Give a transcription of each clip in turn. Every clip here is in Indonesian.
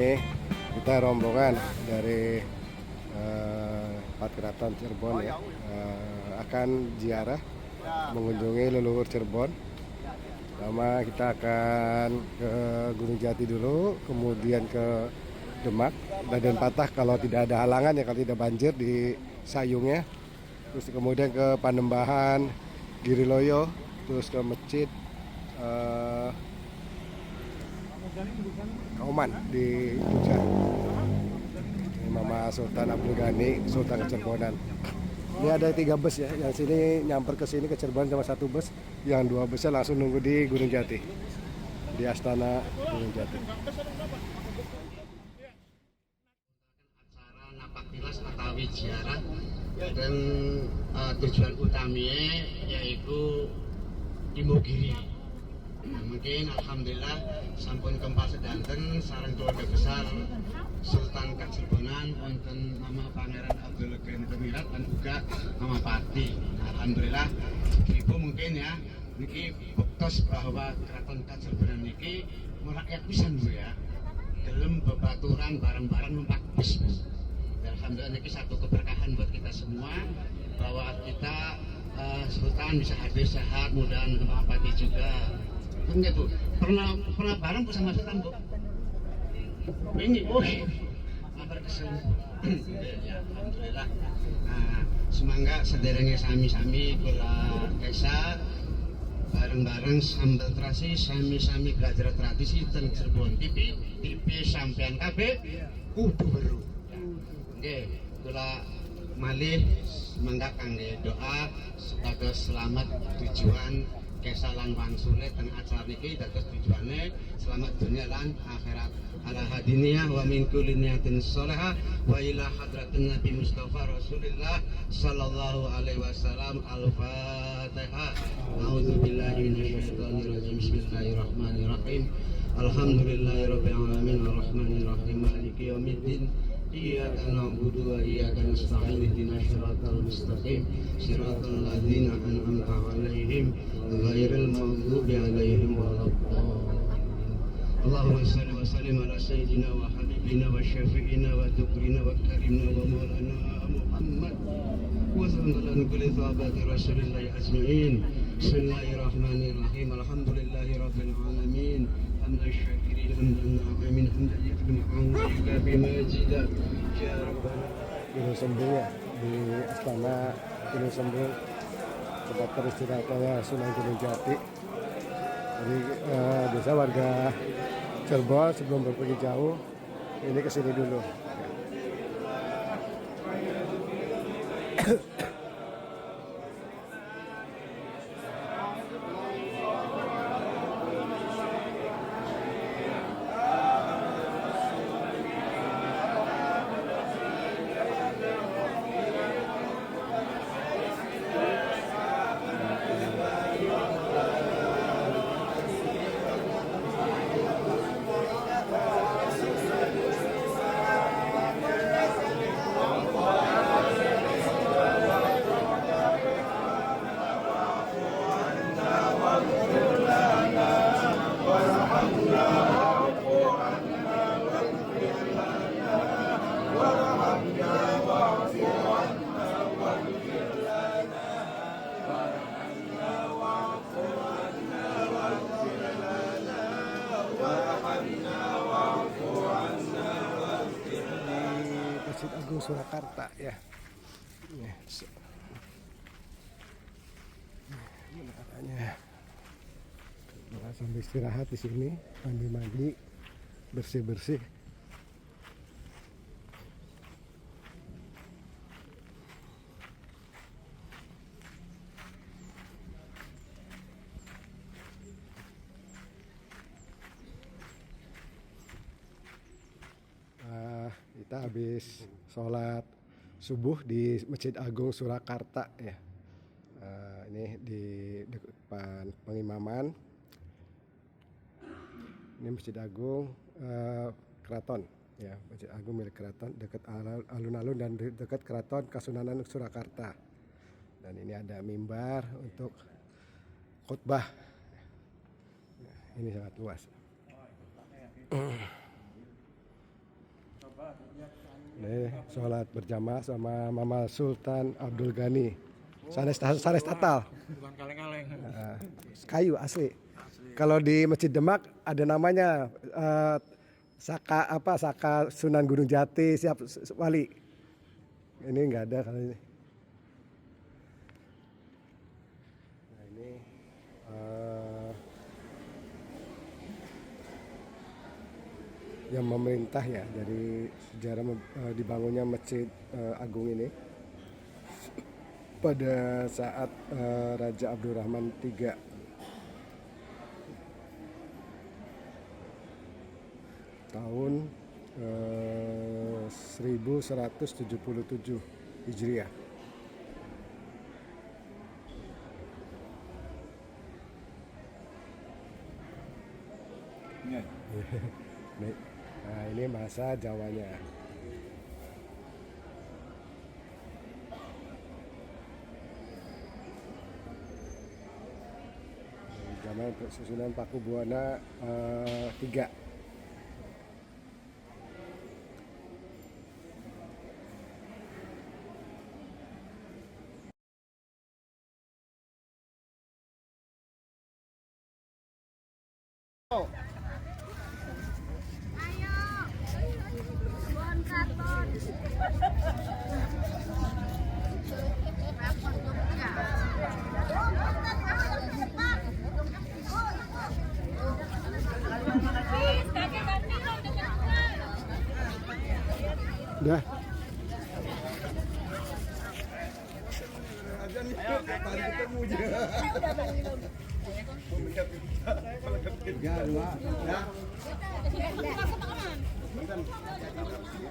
Ini kita rombongan dari Empat Keraton Cirebon ya, akan ziarah mengunjungi leluhur Cirebon. Pertama kita akan ke Gunung Jati dulu, kemudian ke Demak, Raden Patah kalau tidak ada halangan ya, kalau tidak banjir di Sayungnya. Terus kemudian ke Panembahan, Giriloyo, terus ke masjid Kauman di Jogja. Ini Mama Sultan Abdul Ghani, Sultan Cirebon. Ini ada 3 bus ya, yang sini nyamper ke sini ke Cirebon sama 1 bus, yang 2 busnya langsung nunggu di Gunung Jati, di Astana Gunung Jati. Acara napak tilas atau ziarah dan tujuan utamanya yaitu Imogiri. Nah, mungkin alhamdulillah sampun kempal sedanten sareng keluarga besar Sultan Kacirebonan wonten Mama Pangeran Abdul Ghani Kemirat dan juga Mama Pati. Nah, alhamdulillah ibu mungkin ya niki buktos bahwa Keraton Kacirebonan niki merakyat pisan Bu ya. Gelem bebaturan bareng-bareng numpak bus. Alhamdulillah ini satu keberkahan buat kita semua bahwa kita Sultan bisa hadir sehat, mudah-mudahan Mama Pati juga. Enggak Bu, pernah bareng Bu sama Sultan Bu? Ini Bu, kabar kesel. Ya, alhamdulillah. Nah, semangga sederenge sami-sami kula Kesa bareng-bareng sambal terasi sami-sami belajar tradisi teng Cirebon TV sampean kabeh kudu weruh. Oke, kula malih semangga kangge doa supados selamat tujuan kesalan wangsule teng acara niki dados tujuane selamat dunia lan akhirat ala hadiniyah wa min kulli niyatin sholihah wa ila hadratin nabi mustafa rasulillah sallallahu alaihi wasallam al-fatihah. A'udzubillahi minasyaitonir rajim. Bismillahirrahmanirrahim. Alhamdulillahirabbil alamin arrahmanir rahim maliki yaumiddin. Iyyaka na'budu wa iyyaka nasta'in ihdinas siratal mustaqim siratal ladzina an'amta 'alaihim ghairil maghdubi 'alaihim waladdallin. Allahumma shalli wa sallim ala sayyidina wa habibina wa syafi'ina wa dhukrina wa karimna wa maulana Muhammad wa sallallahu ala kulli sahabati rasulillahi ajma'in. Bismillahirrahmanirrahim. Alhamdulillahi rabbil alamin. Hamdan syakirin hamdan na'imin hamdan yakrim angka bimajida ya rabbana. Gunung Sembung ya, di Astana Gunung Sembung, tempat peristirahatannya Sunan Gunung Jati. Jadi biasa warga Cirebon sebelum berpergi jauh ini kesini dulu. Masjid Agung Surakarta ya. Menakannya. Sambil istirahat di sini, mandi-mandi, bersih-bersih. Kita habis sholat subuh di Masjid Agung Surakarta ya. Ini di depan pengimaman. Ini Masjid Agung Keraton ya, Masjid Agung milik Keraton, dekat alun-alun dan dekat Keraton Kasunanan Surakarta. Dan ini ada mimbar untuk khutbah. Ini sangat luas. sholat berjamaah sama Mama Sultan Abdul Ghani. Sanes Tatal. Bukan kaleng-kaleng. Kayu asli. Kalau di Masjid Demak ada namanya Saka Sunan Gunung Jati siap wali. Ini nggak ada kalau ini. Nah ini yang memerintah ya dari sejarah dibangunnya Masjid Agung ini pada saat Raja Abdurrahman III tahun 1177 Hijriah. Nah ini bahasa Jawanya. Zaman Susunan Pakubuwana III. Udah.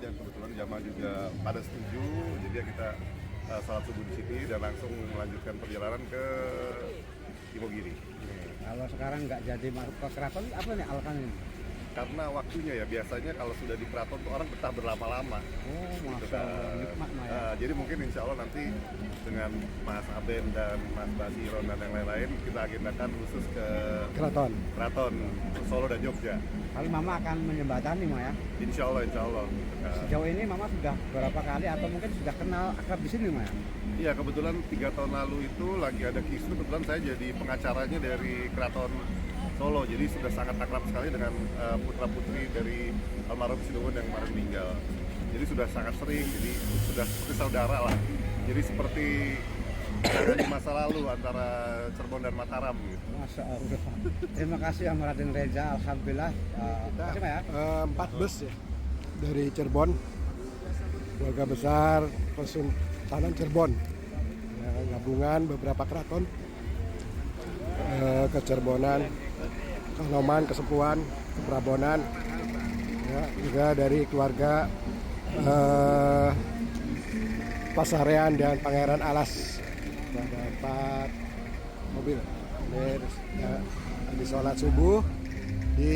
Dan kebetulan jamaah juga pada setuju, jadi ya kita salat subuh di sini dan langsung melanjutkan perjalanan ke Imogiri. Kalau sekarang nggak jadi masuk ke keraton, apa nih alasan ini? Karena waktunya ya, biasanya kalau sudah di keraton tuh orang betah berlama-lama. Oh, Gitu masa kan. nikmat mah ya. Jadi mungkin insya Allah nanti dengan Mas Aben dan Mas Basiron dan yang lain-lain kita agendakan khusus ke Keraton. Keraton Solo dan Jogja. Kali Mama akan menjembatani mah ya. Insya Allah, insya Allah. Sejauh ini Mama sudah berapa kali atau mungkin sudah kenal akrab di sini mah ya? Iya, kebetulan 3 tahun lalu itu lagi ada kisru, kebetulan saya jadi pengacaranya dari Keraton Solo, jadi sudah sangat akrab sekali dengan putra-putri dari almarhum Sinuhun yang kemarin meninggal. Jadi sudah sangat sering, jadi sudah seperti saudara lah. Jadi seperti ada di masa lalu antara Cirebon dan Mataram gitu. Masya Allah. Terima kasih ya Raden Reza, alhamdulillah. Kita Terima ya. 4 bus ya dari Cirebon, keluarga besar Kesultanan Cirebon, ya, gabungan beberapa keraton, Kecerbonan, Kanoman, Kesepuan, Keprabonan, ya, juga dari keluarga Pasarean dan Pangeran Alas. Ada 4 mobil. Ini ya, di sholat subuh di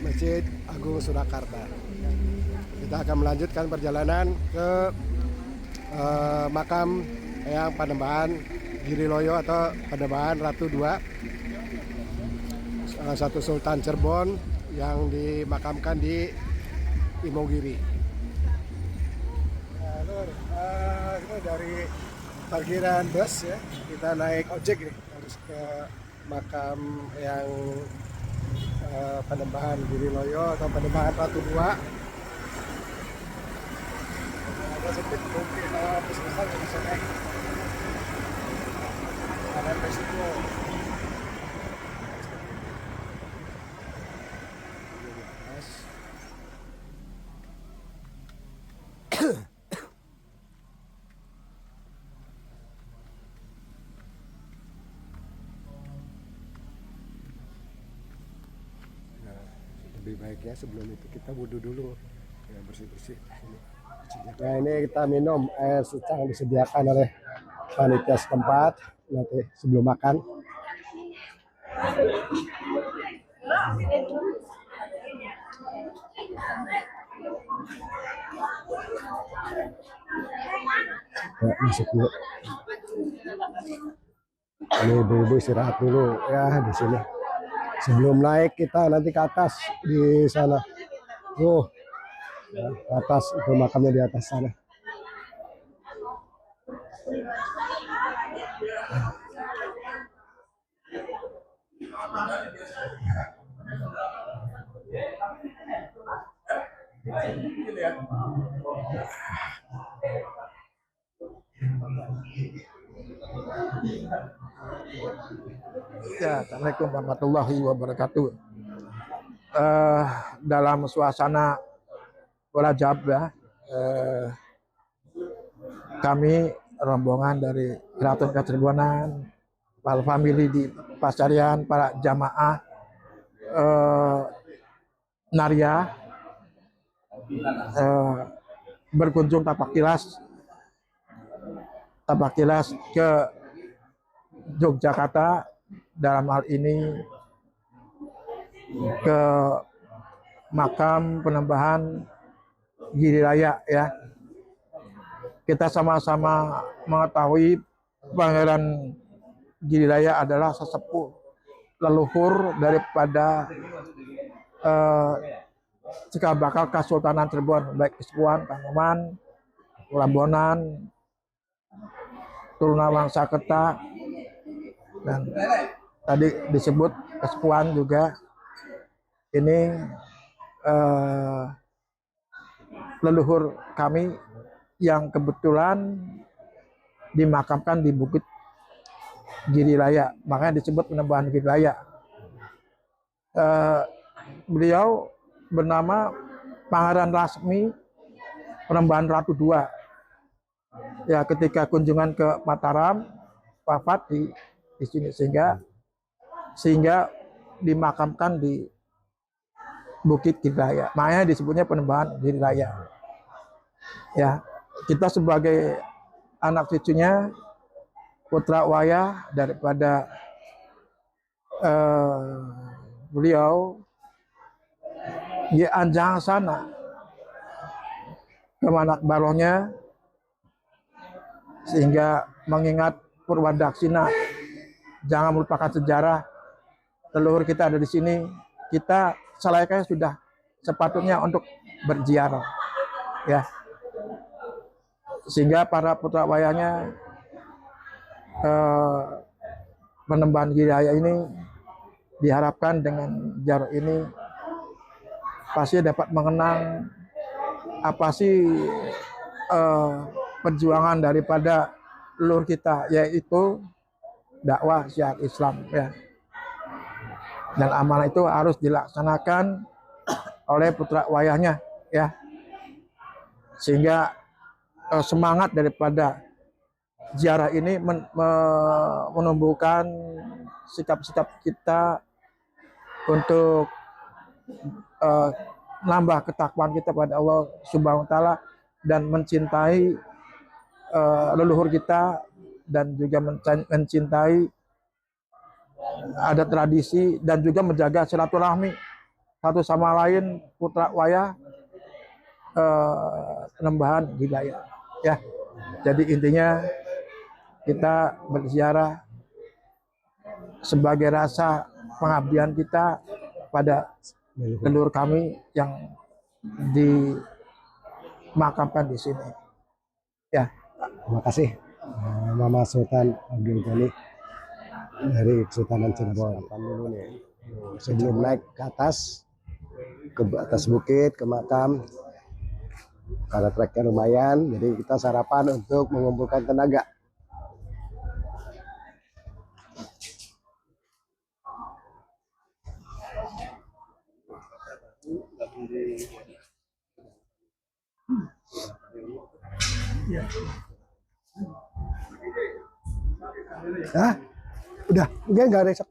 Masjid Agung Surakarta. Kita akan melanjutkan perjalanan ke makam Eyang Panembahan Giriloyo atau Panembahan Ratu II, salah satu Sultan Cirebon yang dimakamkan di Imogiri. Itu dari parkiran bus ya, kita naik ojek nih, harus ke makam yang Panembahan Giriloyo atau Panembahan Ratu II. Ada sedikit mungkin bus besar yang bisa naik. Ada resiko. Lebih baiknya sebelum itu kita wudhu dulu ya, bersih-bersih. Nah ini kita minum air secang disediakan oleh panitia setempat nanti sebelum makan. Ya, masuk dulu. Ini ibu-ibu istirahat dulu ya di sini. Sebelum naik kita nanti ke atas di sana. Ya, ke atas itu makamnya di atas sana. Ya, Assalamualaikum warahmatullahi wabarakatuh. Eh, Dalam suasana Rajab ya, kami rombongan dari Keraton Kacerbonan, para family di Pasarian, para jamaah Naria berkunjung tapak tilas ke Yogyakarta, dalam hal ini ke makam penembahan Giri Raya ya. Kita sama-sama mengetahui Pangeran Giri Raya adalah sesepuh leluhur daripada cikal bakal Kesultanan Cirebon, baik Kesepuan, Kanoman, Lambonan, Turunan Wangsa Kerta, dan tadi disebut Kesepuan juga. Ini leluhur kami yang kebetulan dimakamkan di Bukit Giri Raya, makanya disebut penembahan Giri Raya. Beliau bernama Pangeran Lasmi Penembahan Ratu II. Ya, ketika kunjungan ke Mataram, wafat di sini, sehingga dimakamkan di Bukit Giri Raya. Makanya disebutnya penembahan Giri Raya. Ya, kita sebagai anak cucunya, putra wayah daripada beliau, di anjang sana kemana barohnya, sehingga mengingat Purwadaksina, jangan melupakan sejarah leluhur kita ada di sini. Kita selayaknya sudah sepatutnya untuk berziarah ya, sehingga para putra wayahnya penembahan Giri Raya ini diharapkan dengan ziarah ini pasti dapat mengenang apa sih perjuangan daripada leluhur kita, yaitu dakwah syiar Islam ya. Dan amanah itu harus dilaksanakan oleh putra wayahnya ya, sehingga semangat daripada ziarah ini menumbuhkan sikap-sikap kita untuk nambah ketakwaan kita pada Allah Subhanahu wa Ta'ala, dan mencintai leluhur kita, dan juga mencintai ada tradisi, dan juga menjaga silaturahmi satu sama lain putra wayah penembahan Giri Raya ya. Jadi intinya kita berziarah sebagai rasa pengabdian kita pada leluhur kami yang dimakamkan di sini ya. Terima kasih Mama Sultan Abdul Ghani dari Kesultanan Cirebon. Dulu nih, sebelum naik ke atas bukit ke makam, karena treknya lumayan, jadi kita sarapan untuk mengumpulkan tenaga. Ah, udah, enggak resep.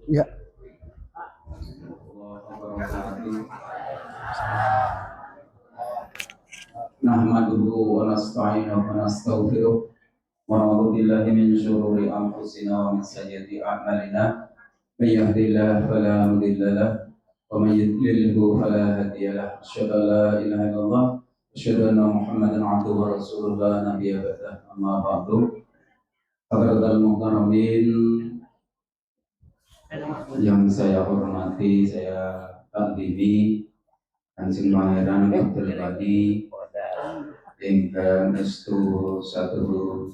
Ya. Nahmaduhu wa nasta'inuhu wa nastaghfiruh wa na'udzu billahi min shururi anfusina wa min sayyiati a'malina. May yahdihillahu fala mudilla lahu wa may yudlilhu fala hadiya lahu. Asyhadu an la ilaha illallah wa asyhadu anna Muhammadan 'abduhu wa rasuluhu la nabiyya ba'dahu. Amma ba'du. Hadirin mukarramin yang saya hormati, saya takdimi Kanjeng Pangeran Abdul Ghani ingkang estu satu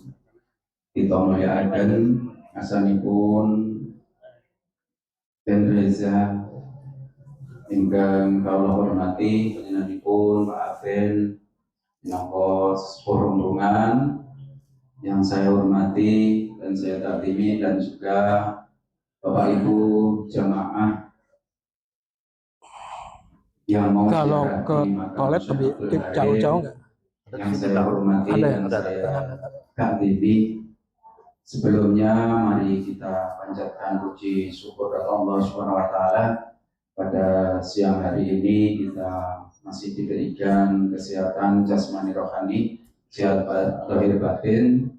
kita mulyakaken asanipun Den Reza ingkang kawula hormati, panjenenganipun batin minangka sepuh rombongan yang saya hormati dan saya taklimi, dan juga Bapak Ibu jamaah yang mau Kalau ziarah ke di makam toilet Syekh lebih Abdul Halim jauh-jauh nggak? yang saya hormati Ada dan saya taklimi. Sebelumnya mari kita panjatkan puji syukur kepada Allah Subhanahu wa taala. Pada siang hari ini kita masih diberikan kesehatan jasmani rohani, sehat lahir batin,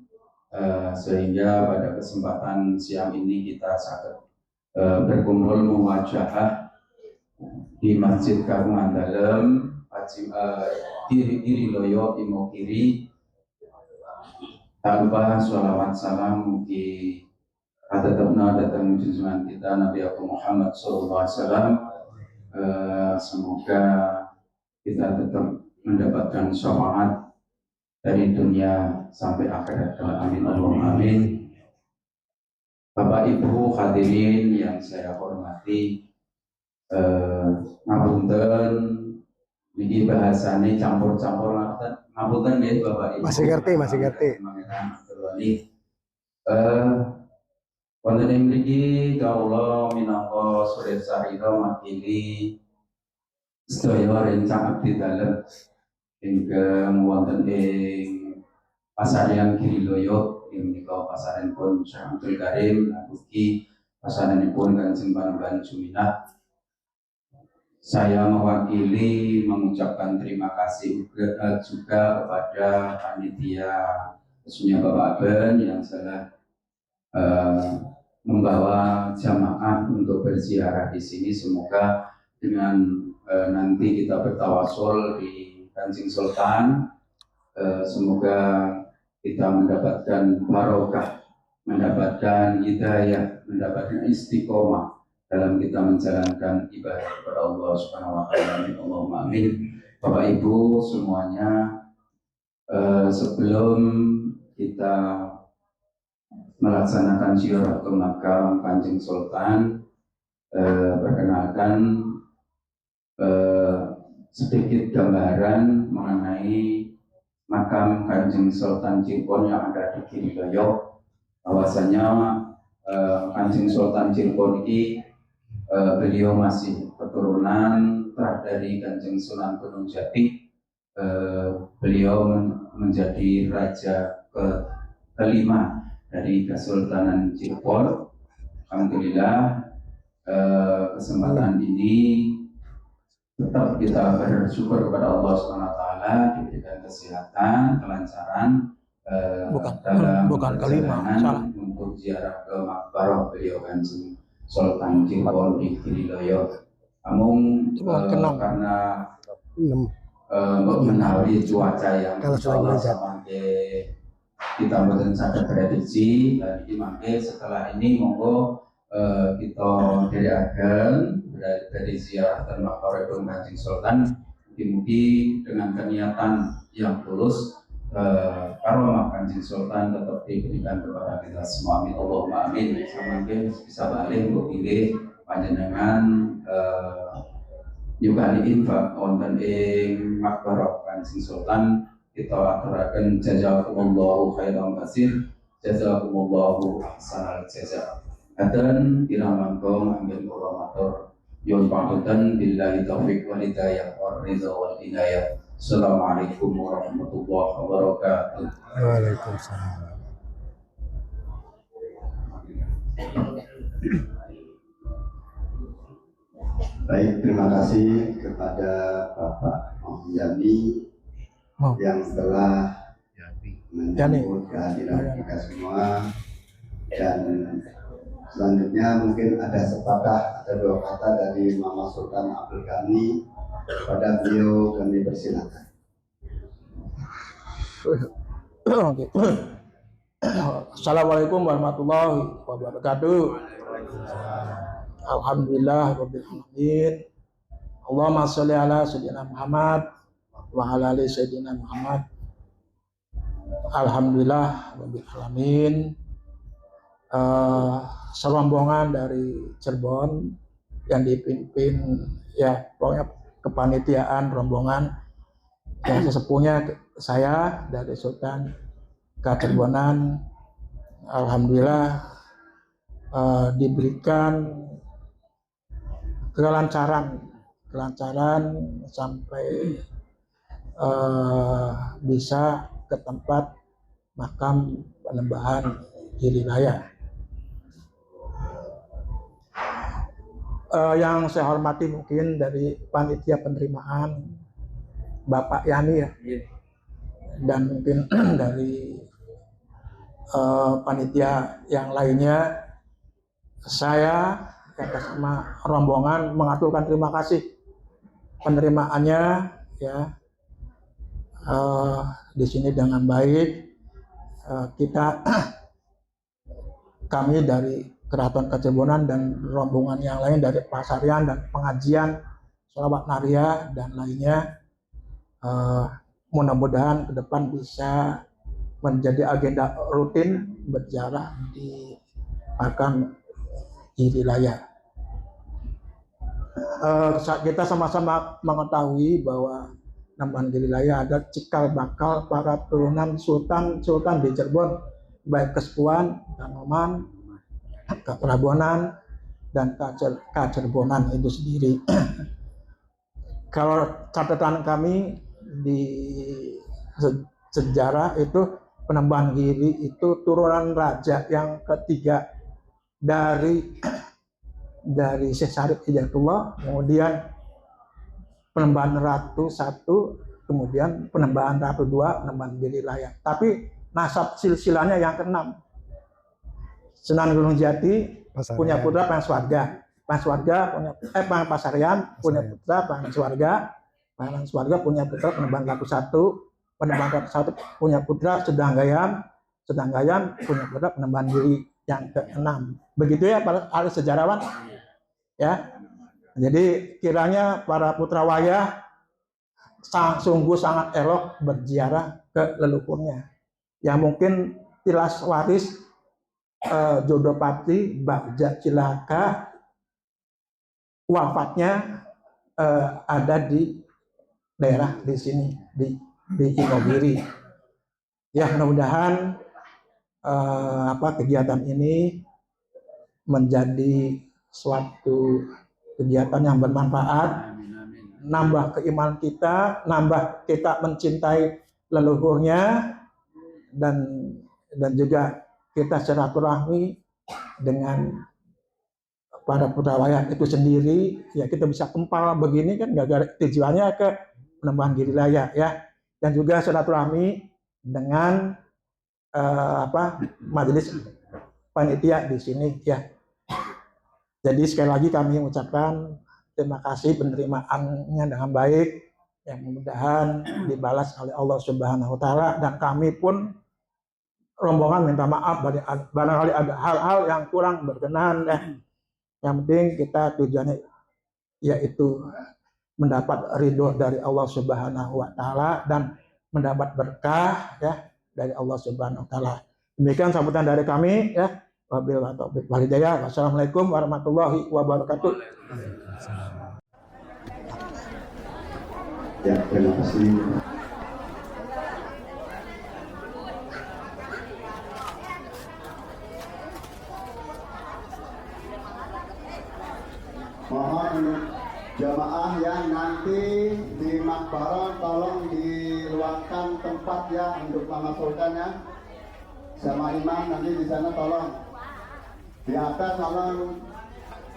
sehingga pada kesempatan siang ini kita sangat berkumpul muwajahah di Masjid Kagungan Dalem, Diri Loyo Imogiri. Tanpa sholawat salam mugi tetapna datang junjungan kita Nabi Muhammad SAW. Semoga kita tetap mendapatkan syafaat dari dunia sampai akhirat. Amin Allahumma amin. Bapak Ibu hadirin yang saya hormati, ngapunten niki bahasane campur-campur ngapunten nggih Bapak Ibu. Masih ngerti. Wonten ing mriki kawula minangka Surya Sahira makili sedaya rencang abdi dalem ingkang wonten ing Pasarian Giriloyo ing menika pasarenipun Syekh Abdul Karim lan ugi pasarenipun Kanjeng Panembahan Juminah. Saya mewakili mengucapkan terima kasih juga kepada panitia, khususnya Bapak Ben yang telah membawa jamaah untuk berziarah di sini. Semoga dengan nanti kita bertawasul di Kanjeng Sultan, semoga kita mendapatkan barokah, mendapatkan hidayah, mendapatkan istiqomah dalam kita menjalankan ibadah kepada Allah Subhanahu wa taala. Allahumma amin. Bapak Ibu semuanya, sebelum kita melaksanakan ziarah ke makam Kanjeng Sultan, perkenalkan sedikit gambaran mengenai makam Kanjeng Sultan Cirebon yang ada di Giriloyo. Bahwasanya Kanjeng Sultan Cirebon ini beliau masih keturunan dari Kanjeng Sunan Gunung Jati. Beliau menjadi raja kelima dari Kesultanan Cirebon. Alhamdulillah, kesempatan ini tetap kita bersyukur kepada Allah SWT diberikan kesehatan, kelancaran dalam perjalanan untuk ziarah ke makbarah beliau Kanjeng Sultan Cirebon di Giriloyo. Namun karena menawi cuaca yang insyaallah sampai kita mboten saged prediksi, dan iki mangke setelah ini monggo kita dherekaken dari ziarah dan makbarah Kanjeng Sultan, mugi-mugi dengan keniatan yang tulus karomah Kanjeng Sultan tetap diberikan kepada kita semua. Amin Allahumma amin. Samangke bisa balik untuk pilih panjenengan juga infak wonten ing makbarah Kanjeng Sultan. Kita aturaken jazakumullahu khairan katsir, jazakumullahu ahsanal jaza. Adan kira mangko anggen kula matur nyuwun pangapunten, billahi taufik wal hidayah wal ridha wal inayah. Assalamualaikum warahmatullahi wabarakatuh. Waalaikumsalam. Baik, terima kasih kepada Bapak Muhammad yang telah menyambut kehadiran kita semua. Dan selanjutnya mungkin ada sepatah atau dua kata dari Mama Sultan Abdul Ghani. Pada beliau kami persilakan. Assalamualaikum warahmatullahi wabarakatuh. Alhamdulillah rabbil alamin. Allahumma sholli ala sayyidina Muhammad wa ala ali sayyidina Muhammad. Alhamdulillah rabbil alamin. Serombongan dari Cirebon yang dipimpin ya pokoknya kepanitiaan rombongan yang sesepuhnya saya dari Sultan Kacirbonan, alhamdulillah diberikan kelancaran sampai bisa ke tempat makam Panembahan Giri Raya. Yang saya hormati mungkin dari panitia penerimaan Bapak Yani ya, dan mungkin dari panitia yang lainnya, saya atas nama rombongan mengaturkan terima kasih penerimaannya ya. Di sini dengan baik. Kami dari Keraton Kacirbonan dan rombongan yang lain dari Pasarian dan pengajian Sholawat Naria dan lainnya, mudah-mudahan ke depan bisa menjadi agenda rutin berziarah di makam Giri Raya. Kita sama-sama mengetahui bahwa Panembahan Giri Raya ada cikal bakal para turunan sultan di Cirebon, baik Kesepuan, Kanoman, Keprabonan, dan Kacirbonan itu sendiri. Kalau catatan kami di sejarah itu, Panembahan Giri itu turunan raja yang ketiga dari Syekh Syarif Hidayatullah, kemudian Panembahan Ratu 1, kemudian Panembahan Ratu 2, Panembahan Giri Raya. Tapi nasab silsilahnya yang ke-6. Sunan Gunung Jati Pasarian. Punya putra Pangswarga punya Pasarian punya putra Pangswarga punya putra Panembahan Ratu 1, Panembahan Ratu 1 punya putra Sedangayam punya putra Panembahan Giri yang ke-6. Begitu ya para ahli sejarawan ya. Jadi kiranya para putra wayah sungguh sangat elok berziarah ke leluhurnya. Yang mungkin tilas waris Jodopati Bagja Cilaka wafatnya ada di daerah di sini di Imogiri. Ya, mudah-mudahan kegiatan ini menjadi suatu kegiatan yang bermanfaat, nambah keimanan kita, nambah kita mencintai leluhurnya, dan juga kita silaturahmi dengan para putra wayah itu sendiri. Ya, kita bisa kempal begini kan gara-gara tujuannya ke Panembahan Giri Raya ya, dan juga silaturahmi dengan majelis panitia di sini ya. Jadi sekali lagi kami mengucapkan terima kasih penerimaannya dengan baik, yang mudah-mudahan dibalas oleh Allah Subhanahu wa Ta'ala, dan kami pun rombongan minta maaf barangkali ada hal-hal yang kurang berkenan ya. Yang penting kita tujuannya yaitu mendapat ridho dari Allah Subhanahu wa Ta'ala dan mendapat berkah ya dari Allah Subhanahu wa Ta'ala. Demikian sambutan dari kami ya. Wabillahi taufiq wal hidayah. Wassalamualaikum warahmatullahi wabarakatuh. Ya, terima kasih. Mohon untuk jamaah yang nanti di makbarah tolong diluangkan tempat ya untuk Mama Sultan ya. Sama imam nanti di sana tolong. Di atas tolong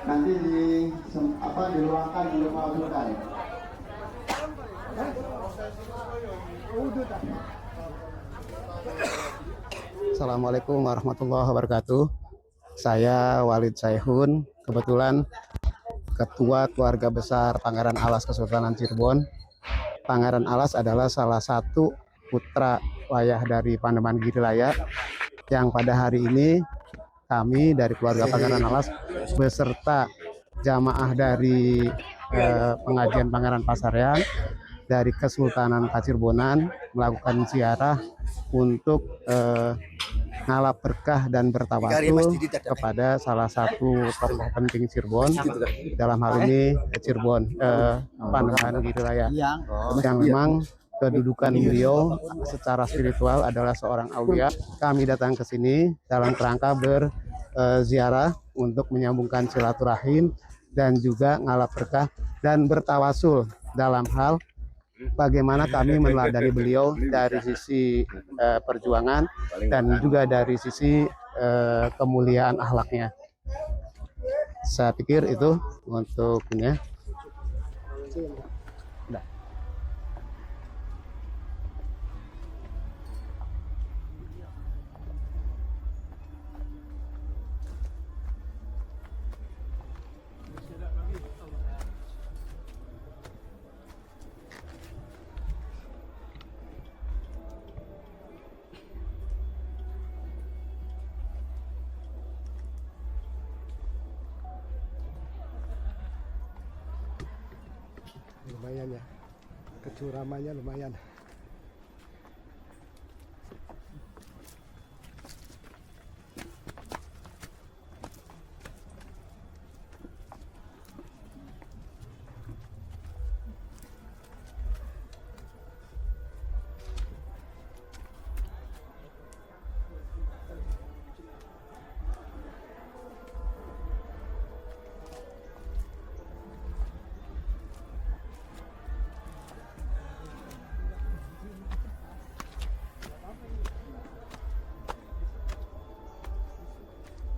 nanti diluangkan untuk Mama Sultan. Assalamualaikum warahmatullahi wabarakatuh. Saya Walid Saihun, kebetulan Ketua Keluarga Besar Pangeran Alas Kesultanan Cirebon. Pangeran Alas adalah salah satu putra wayah dari Panembahan Giri Raya, yang pada hari ini kami dari keluarga Pangeran Alas beserta jamaah dari pengajian Pangeran Pasarian dari Kesultanan Kacirbonan melakukan ziarah untuk ngalap berkah dan bertawasul kepada salah satu tokoh penting Cirebon, dalam hal ini Cirebon, Panembahan Giri Raya, yang memang kedudukan beliau secara spiritual adalah seorang aulia. Kami datang ke sini dalam kerangka berziarah untuk menyambungkan silaturahim dan juga ngalap berkah dan bertawasul dalam hal bagaimana kami meneladani beliau dari sisi perjuangan dan juga dari sisi kemuliaan akhlaknya. Saya pikir itu untuknya. Lumayan ya, kecuramannya lumayan.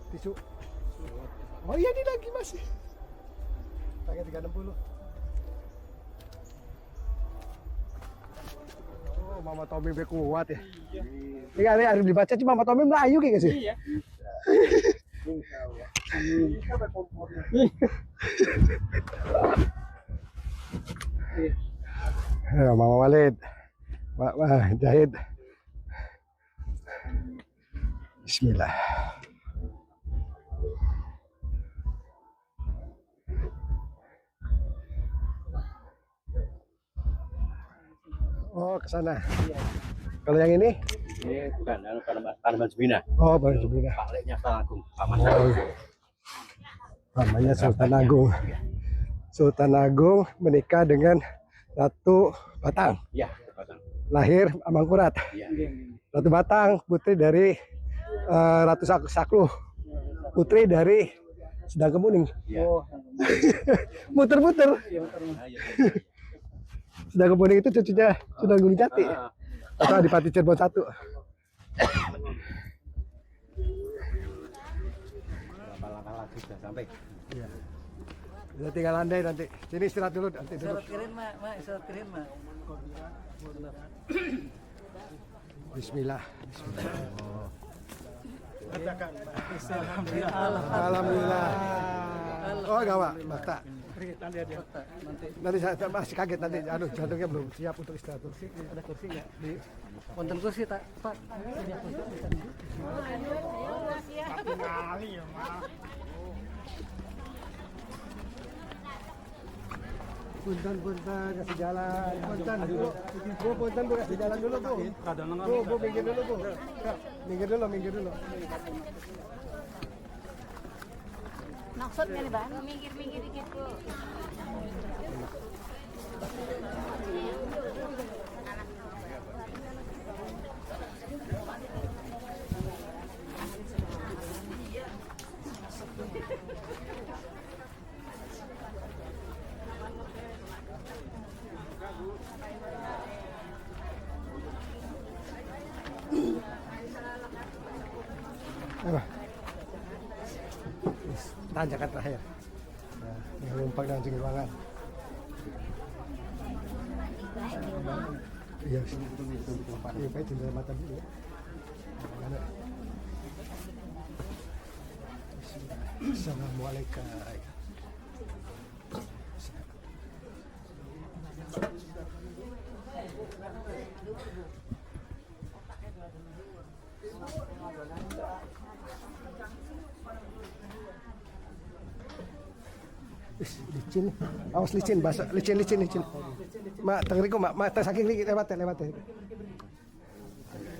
Tisu. Oh iya, ini lagi masih. Pakai 360. Oh, Mama Tommy be kuat ya. Ini harus dibaca cuma Mama Tommy melayu kayak sih. Iya. Ya, Mama Walid. Wah, jahit. Bismillah. Oh, ke sana. Kalau yang ini? Ini bukan, Tanaman Jemina. Oh, Baru Jemina. Pakliknya Sultan Agung. Paman Namanya Sultan Agung. Sultan Agung menikah dengan Ratu Batang. Iya, Batang. Lahir Amangkurat. Iya. Ratu Batang, putri dari Ratu Sakluh. Putri dari Sedang Kemuning. Iya. Muter-muter. Sedang Kemuning itu cucunya Sunan Gunung Jati. Atau Adipati Cirebon 1. Berapa langkah lagi sudah sampai? Iya. Udah tinggal landai nanti. Sini istirahat dulu nanti duduk. Isyarat kirim, Mak. Isyarat kirim, Mak. Bismillah. Alhamdulillah. Alhamdulillah. Oh, gawa, makta. Nanti saya masih kaget nanti. Aduh, jantungnya belum siap untuk istirahat. Ada kursi nggak? Di Wonten kursi tak, Pak? Punten, kasih jalan. Punten, Bu, punten, Bu, kasih jalan dulu, Bu. Bu, minggir dulu, Bu. Kak, minggir dulu. Maksudnya nih Bang, minggir dikit Bu. Tanjakan terakhir. Nah, yang numpang dan ruangan. Iya, iya, baik jendela mata dulu ya. Assalamualaikum. Licin, awas licin, basah, licin. Mak, tengeriku, mak, saking lewat.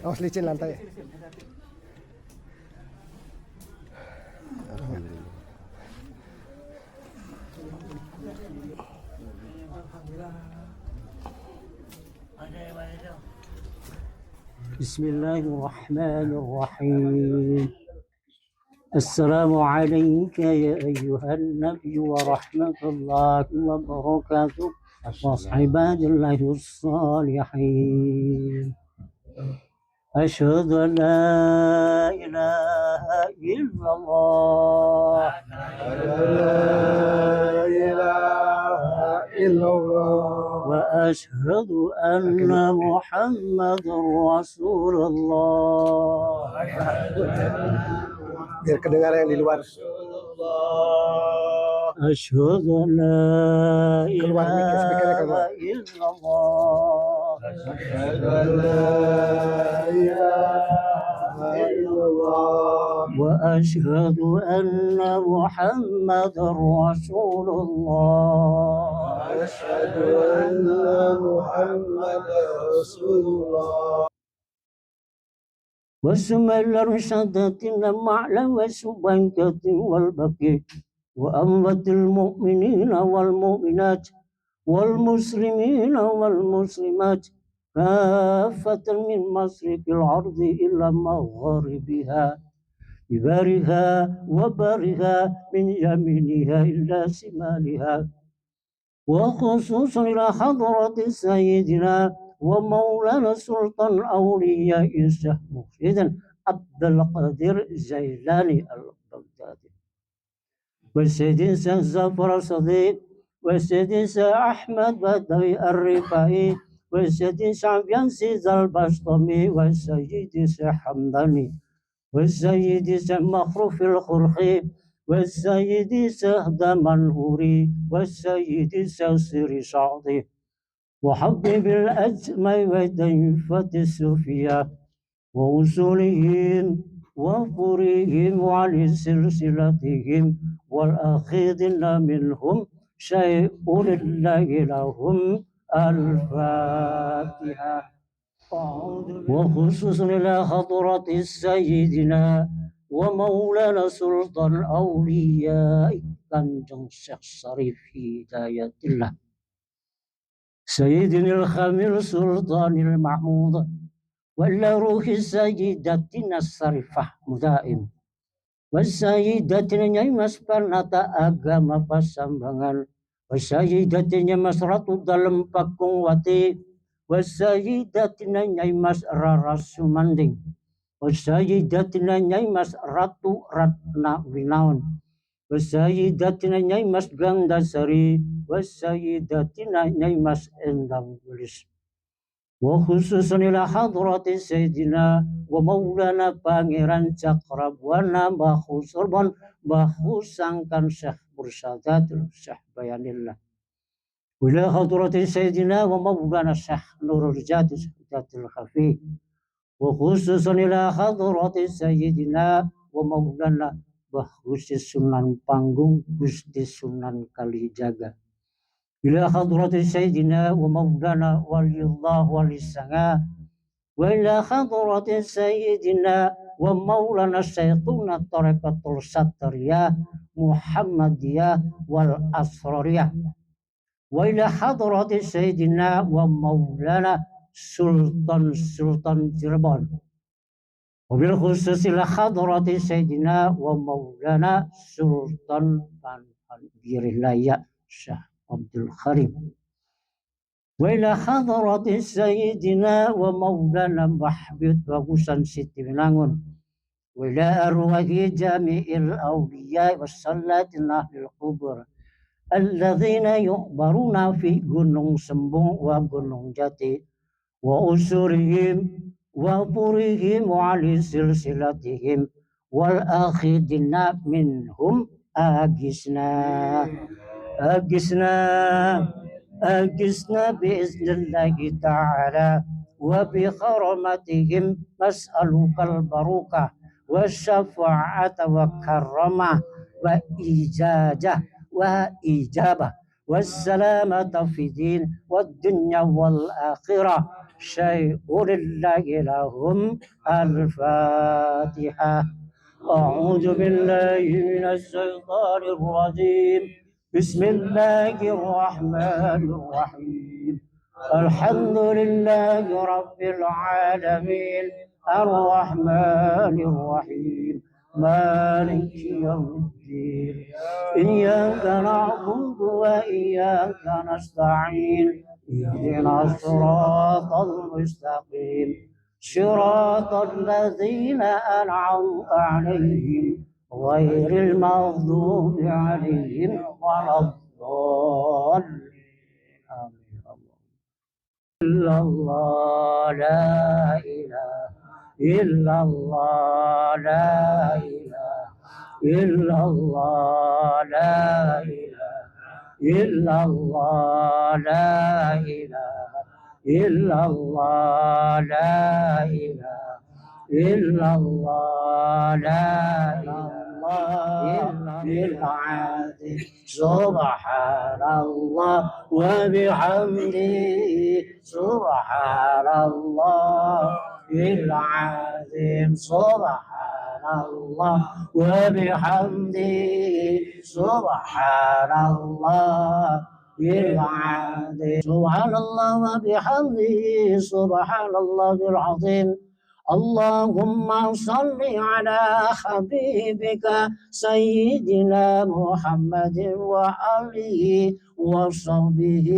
Awas licin lantai. Alhamdulillah. بسم الله الرحمن الرحيم. السلام عليك يا أيها النبي ورحمة الله وبركاته وعباد الله الصالحين. أشهد أن لا إله إلا الله. وأشهد أن محمد رسول الله. Biar kedengaran yang di luar. أشهد أن لا إله إلا الله. وأشهد أن محمد رسول الله. وسمى الرشدة المعلى وسبنكة والبكي وأمة المؤمنين والمؤمنات والمسلمين والمسلمات كافة من مشرق الأرض إلى مغربها ببرها وبرها من يمينها إلى شمالها وخصوصا إلى حضرة سيدنا ومولانا سلطان أولياء الشيخ مرشد عبد القادر الجيلاني البغدادي وسيدنا الشيخ جعفر الصديق وسيدنا الشيخ أحمد بدوي الرفاعي وسيدنا الشيخ ينسي البسطمي وسيدنا الشيخ حمداني والسيد الشيخ مخروف الخرخي والسيد الشيخ دمنهوري والسيد الشيخ سيري شعطي وحبيب الأجمع وطيفة الصوفية وأصولهم وفريهم وعلى سلسلتهم والأخذين منهم شيء لله لهم الفاتحة. وخصوصا إلى حضرة سيدنا ومولانا سلطان الأولياء كنجم الشيخ شريف هداية الله سيدنا الخمير سلطان المحمود وإلى روح سيدتنا الصريفة مدائم والسيدتنا مسبرنata agama pasambangan والسيدتنا مسرatu dalam pakung wati والسيدتنا Nyai Mas Rara Sumanding والسيدتنا Nyai Mas Ratu Ratna Winaon والسيدتنا Nyai Mas Gandasari والسيدتنا Nyai Mas Endang Wilis وخصوصا إلى حضرة سيدنا ومولانا Pangeran Cakrabuana Bahu Sorbon Bahu Sangkan Syekh Mursyadatul Syekh Bayanillah وإلى حضرة سيدنا ومولانا الشيخ نور الجاد ذات الخفي وخصوصا إلى حضرة سيدنا ومولانا بخصوص Sunan Panggung Gusti Sunan Kalijaga إلى حضرة سيدنا ومولانا ولي الله ولي السماء وإلى حضرة سيدنا ومولانا شيخنا طريقة السترية محمدية والأسرارية وإلى حضرة سيدنا ومولانا سلطان جربان وبالخصوص إلى حضرة سيدنا ومولانا سلطان بانجيرلايا شيخ عبد الكريم وإلى حضرة سيدنا ومولانا محبوب وغسان سيدي بنانgun وإلى أرواح جميع الأولياء والصلاة أهل القبور الذين يؤبرون في Gunung Sembung wa Gunung Jati wa usurihim wa purihim wa ali silsilatihim wal akhidina minhum agisna biiznillahi ta'ala wa bi karamatihim nas'alukal barakah wa syafa'ata wa karamah wa ijajah وإجابة والسلامة في الدين والدنيا والآخرة شيء لله لهم الفاتحة. أعوذ بالله من الشيطان الرجيم بسم الله الرحمن الرحيم الحمد لله رب العالمين الرحمن الرحيم مالك يوم الدين إياك نعبد وإياك نستعين اهدنا الصراط المستقيم صراط الذين أنعمت عليهم غير المغضوب عليهم ولا الضالين آمين. إلا الله لا إله إلا الله لا إله إلا الله لا إله إلا الله لا إله إلا الله لا إله إلا الله لا إله إلا عادل سبحان الله وبحمده سبحان الله العظيم سبحان الله وبحمده سبحان الله العظيم سبحان الله وبحمده سبحان الله العظيم اللهم صل على حبيبك سيدنا محمد وآله وصحبه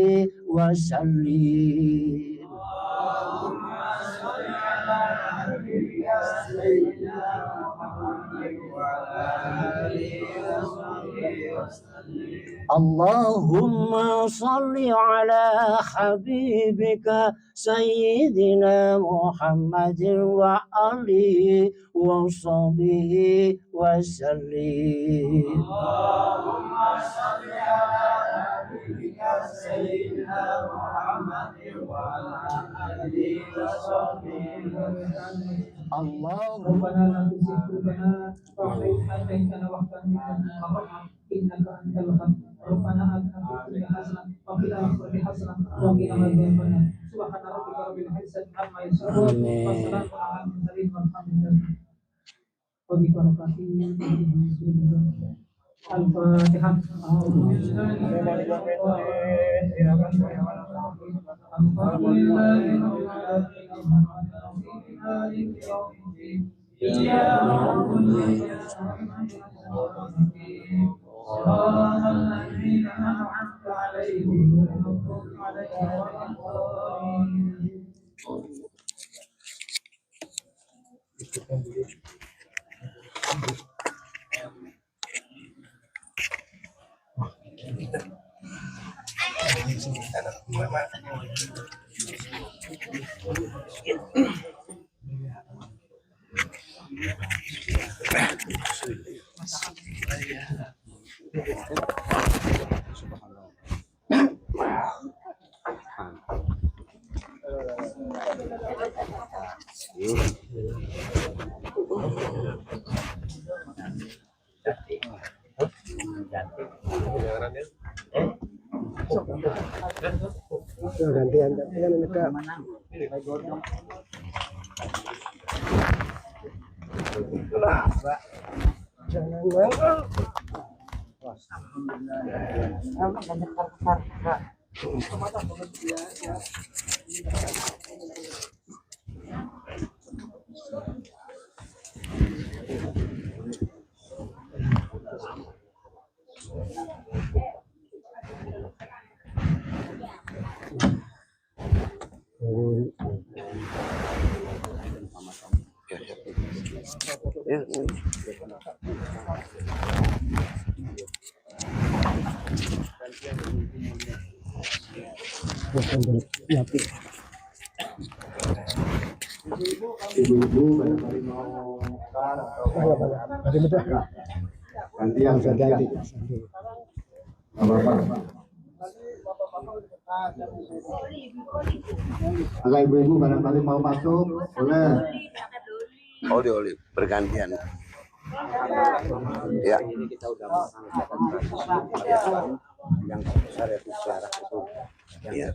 وسلم. اللهم صل على حبيبك سيدنا محمد وآله وصحبه وسلم. اللهم صل على حبيبك سيدنا محمد وعلى آله وصحبه وسلم. اللهم ربنا لا تزغ قلوبنا بعد إذ هديتنا وهب لنا من لدنك إنك أنت الوهاب. ربنا آتنا في الدنيا حسنة وفي الآخرة حسنة وقنا عذاب النار. سبحان ربك رب العزة عما يصفون وسلام على المرسلين والحمد لله. الفاتحة. أعوذ بالله من الشيطان الحمد لله رب العالمين مالك يوم الدين إياك نعبد وإياك نستعين صراط الذين أنعمت عليهم غير المغضوب عليهم ولا الضالين. Gantian gantian mereka. Jangan Ibu-ibu barangkali mau ganti. Agak ibu-ibu barangkali mau masuk, boleh. Oli bergantian. Ya. Ini kita udah yang besar itu sejarah itu. Iya.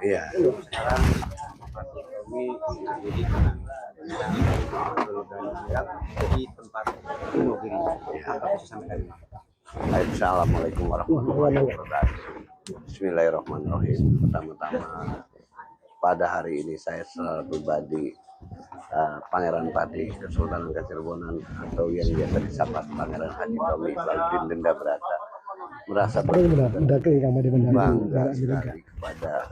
Iya. Sekarang kami jadi tempat Wonogiri. Apa bisa sampaikan? Assalamualaikum warahmatullahi wabarakatuh. Bismillahirrahmanirrahim. Pertama-tama pada hari ini saya secara pribadi Pangeran Pati Kesultanan Kacirbonan atau yang biasa disapa Pangeran Haji Tommy Iqbaluddin Denda Berata merasa bangga sekali kepada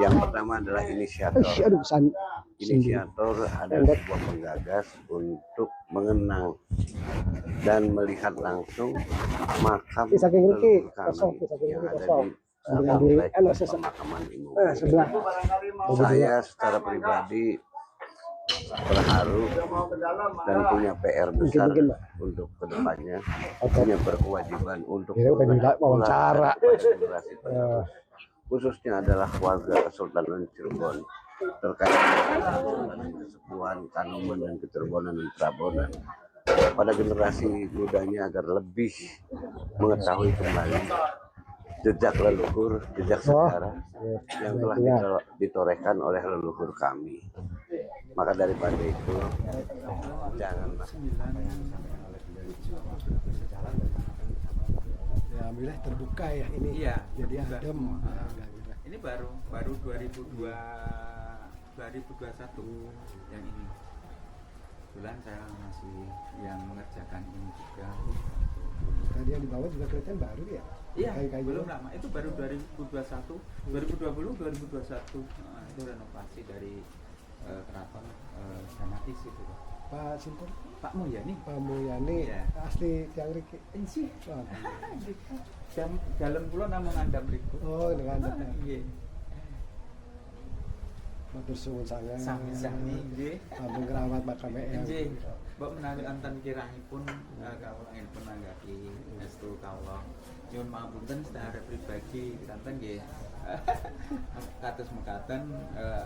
yang pertama adalah inisiator adalah sebuah penggagas untuk mengenang dan melihat langsung makam leluhur kami yang ada di pemakaman Imam. Saya secara pribadi terharu dan punya PR besar untuk kedepannya, punya berkewajiban untuk wawancara generasi penerus, khususnya adalah warga Kesultanan Cirebon terkait dengan kesepuhan, Kanoman dan Kecirbonan dan Prabonan pada generasi mudanya agar lebih mengetahui kembali jejak leluhur, jejak sejarah yang telah ditorehkan oleh leluhur kami. Maka daripada itu, janganlah. Ya, alhamdulillah terbuka ya ini. Iya, jadi adem. Ini baru 2021 yang ini. Kebetulan saya masih yang mengerjakan ini juga. Tadi yang di bawah juga kelihatan baru ya? Iya, Kayu-kayu. belum lama. Itu baru 2021, 2020, 2021. Itu renovasi dari keraton Danakis itu. Pak Sinten? Pak Mulyani. Pak Mulyani, ya. Asli tiang riki. Sih. Dalam pulau namung ngandam riku. Oh, ini ngandam. Iya. Matur suwun sangat. Sami-sami nggih. Sampun ngrawat makam eyang. Nggih. Mbok menawi anten kirahipun kawula ingin nanggapi estu kawula. Nyuwun pangapunten secara pribadi kanten nggih. Kados mekaten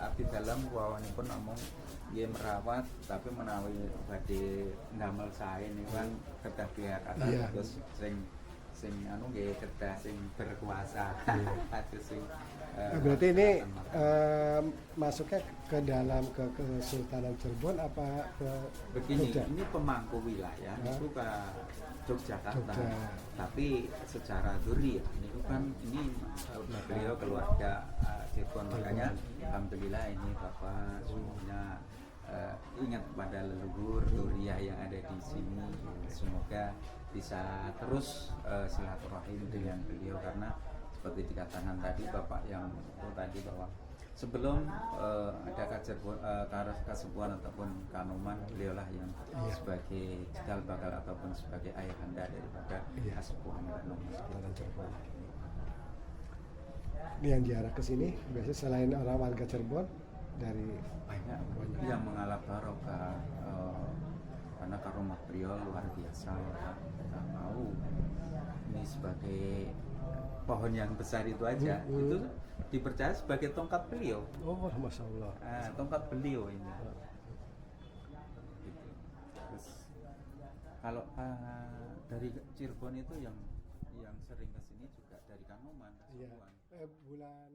abdi dalem kuwawanipun namung nggih merawat tapi menawi badhe ndamel sae niku kan kedah diharapkan terus sing anu nggih kedah sing berkuasa. Kados sing berarti ini masuknya ke dalam ke Kesultanan Cirebon apa ke begini, Jogja? ini pemangku wilayah itu ke Yogyakarta. Tapi secara duri ini kan ini beliau keluarga Cirebon, makanya alhamdulillah ini Bapak semuanya ingat pada leluhur Duriah yang ada di sini. Semoga bisa terus silaturahim dengan beliau karena seperti dikatakan tadi Bapak yang tadi bahwa sebelum ada kasepuhan ataupun Kanoman, beliaulah yang sebagai cikal bakal ataupun sebagai ayahanda daripada kasepuhan Kanoman. Ini yang ziarah ke sini biasanya selain orang warga Cirebon dari banyak yang mengalami barokah karena karomah beliau luar biasa. Kita tahu ini sebagai pohon yang besar itu aja itu dipercaya sebagai tongkat beliau. Oh, masya Allah. Tongkat beliau ini. Gitu. Terus kalau dari Cirebon itu yang sering kesini juga dari Kanoman. Iya. Bulan